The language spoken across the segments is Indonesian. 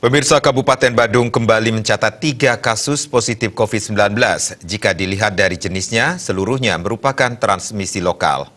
Pemirsa, Kabupaten Badung kembali mencatat 3 kasus positif COVID-19. Jika dilihat dari jenisnya, seluruhnya merupakan transmisi lokal.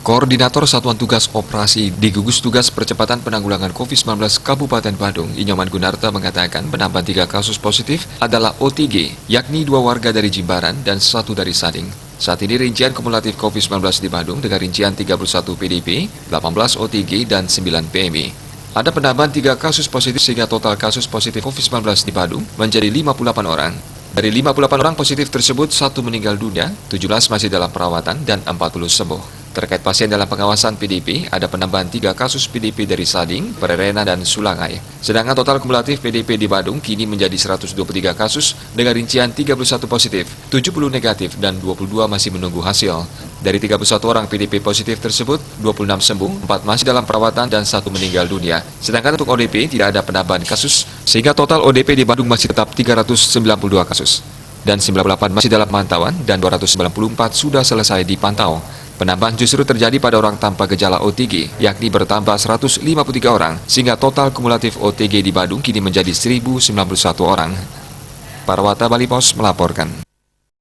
Koordinator Satuan Tugas Operasi di Gugus Tugas Percepatan Penanggulangan COVID-19 Kabupaten Badung, Inyoman Gunarta mengatakan penambahan 3 kasus positif adalah OTG, yakni 2 warga dari Jimbaran dan 1 dari Sading. Saat ini rincian kumulatif COVID-19 di Badung dengan rincian 31 PDP, 18 OTG, dan 9 PMI. Ada penambahan 3 kasus positif sehingga total kasus positif COVID-19 di Badung menjadi 58 orang. Dari 58 orang positif tersebut, 1 meninggal dunia, 17 masih dalam perawatan, dan 40 sembuh. Terkait pasien dalam pengawasan PDP, ada penambahan 3 kasus PDP dari Sading, Pererena, dan Sulangai. Sedangkan total kumulatif PDP di Badung kini menjadi 123 kasus dengan rincian 31 positif, 70 negatif, dan 22 masih menunggu hasil. Dari 31 orang PDP positif tersebut, 26 sembuh, 4 masih dalam perawatan, dan 1 meninggal dunia. Sedangkan untuk ODP tidak ada penambahan kasus, sehingga total ODP di Badung masih tetap 392 kasus. Dan 98 masih dalam pantauan, dan 294 sudah selesai dipantau. Penambahan justru terjadi pada orang tanpa gejala OTG, yakni bertambah 153 orang, sehingga total kumulatif OTG di Badung kini menjadi 1.091 orang. Parwata Bali Pos melaporkan.